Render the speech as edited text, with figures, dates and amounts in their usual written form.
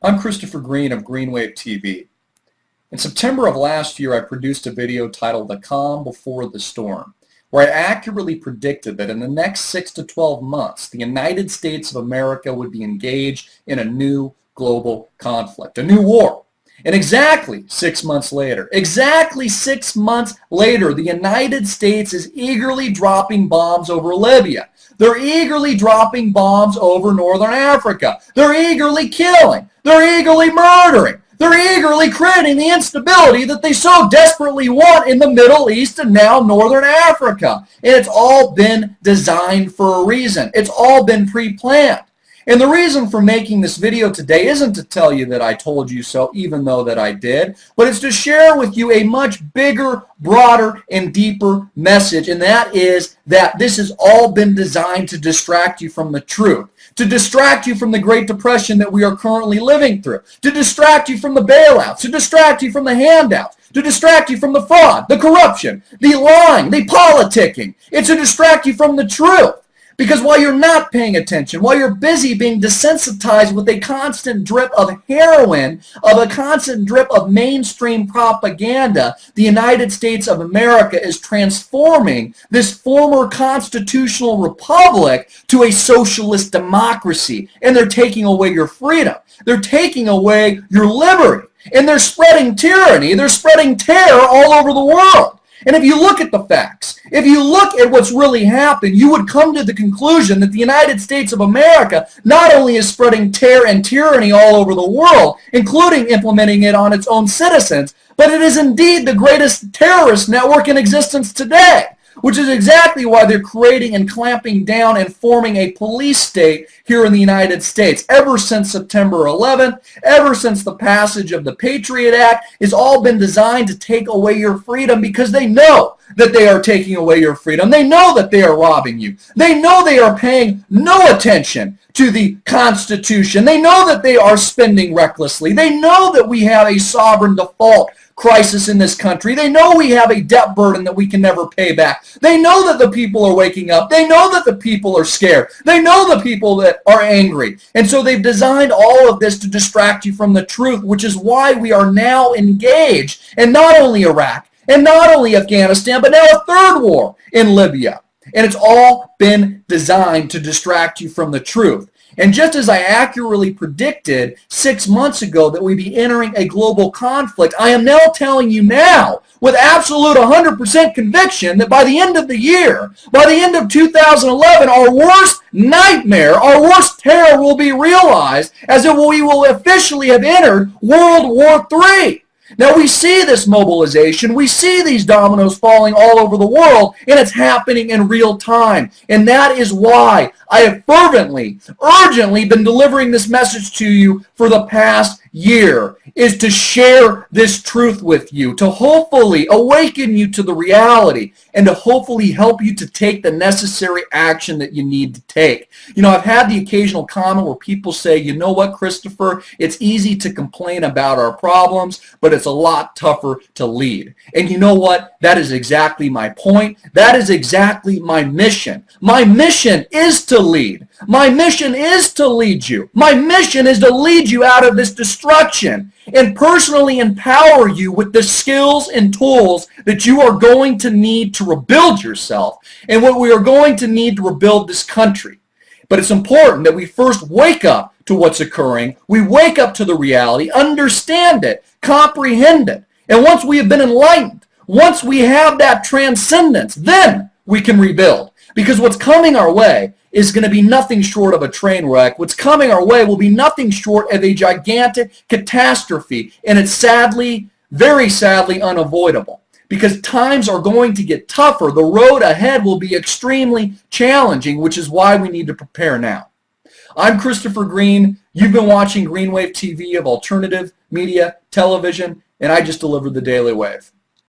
I'm Christopher Green of GreenWave TV. In September of last year, I produced a video titled The Calm Before the Storm, where I accurately predicted that in the next 6 to 12 months, the United States of America would be engaged in a new global conflict, a new war. And exactly 6 months later, the United States is eagerly dropping bombs over Libya. They're eagerly dropping bombs over Northern Africa. They're eagerly killing. They're eagerly murdering. They're eagerly creating the instability that they so desperately want in the Middle East and now Northern Africa. And it's all been designed for a reason. It's all been pre-planned. And the reason for making this video today isn't to tell you that I told you so, even though that I did, but it's to share with you a much bigger, broader, and deeper message, and that is that this has all been designed to distract you from the truth, to distract you from the Great Depression that we are currently living through, to distract you from the bailouts, to distract you from the handouts, to distract you from the fraud, the corruption, the lying, the politicking. It's to distract you from the truth. Because while you're not paying attention, while you're busy being desensitized with a constant drip of heroin, of a constant drip of mainstream propaganda, the United States of America is transforming this former constitutional republic to a socialist democracy. And they're taking away your freedom. They're taking away your liberty. And they're spreading tyranny. They're spreading terror all over the world. And if you look at the facts, if you look at what's really happened, you would come to the conclusion that the United States of America not only is spreading terror and tyranny all over the world, including implementing it on its own citizens, but it is indeed the greatest terrorist network in existence today, which is exactly why they're creating and clamping down and forming a police state here in the United States. Ever since September 11th, ever since the passage of the Patriot Act, it's all been designed to take away your freedom because they know that they are taking away your freedom. They know that they are robbing you. They know they are paying no attention to the Constitution. They know that they are spending recklessly. They know that we have a sovereign default crisis in this country. They know we have a debt burden that we can never pay back. They know that the people are waking up. They know that the people are scared. They know the people that are angry. And so they've designed all of this to distract you from the truth, which is why we are now engaged in not only Iraq and not only Afghanistan, but now a third war in Libya. And it's all been designed to distract you from the truth. And just as I accurately predicted 6 months ago that we'd be entering a global conflict, I am now telling you now with absolute 100% conviction that by the end of the year, by the end of 2011, our worst nightmare, our worst terror will be realized as if we will officially have entered World War III. Now we see this mobilization, we see these dominoes falling all over the world, and it's happening in real time. And that is why I have fervently, urgently been delivering this message to you for the past year, is to share this truth with you, to hopefully awaken you to the reality, and to hopefully help you to take the necessary action that you need to take. You know, I've had the occasional comment where people say, you know what, Christopher, it's easy to complain about our problems, but it's a lot tougher to lead. And you know what? That is exactly my point. That is exactly my mission. My mission is to lead. My mission is to lead you. My mission is to lead you out of this destruction and personally empower you with the skills and tools that you are going to need to rebuild yourself and what we are going to need to rebuild this country. But it's important that we first wake up to what's occurring. We wake up to the reality, understand it, comprehend it. And once we have been enlightened, once we have that transcendence, then we can rebuild. Because what's coming our way is going to be nothing short of a train wreck. What's coming our way will be nothing short of a gigantic catastrophe. And it's sadly, very sadly, unavoidable. Because times are going to get tougher. The road ahead will be extremely challenging, which is why we need to prepare now. I'm Christopher Green. You've been watching GreenWave TV of alternative media television, and I just delivered the Daily Wave.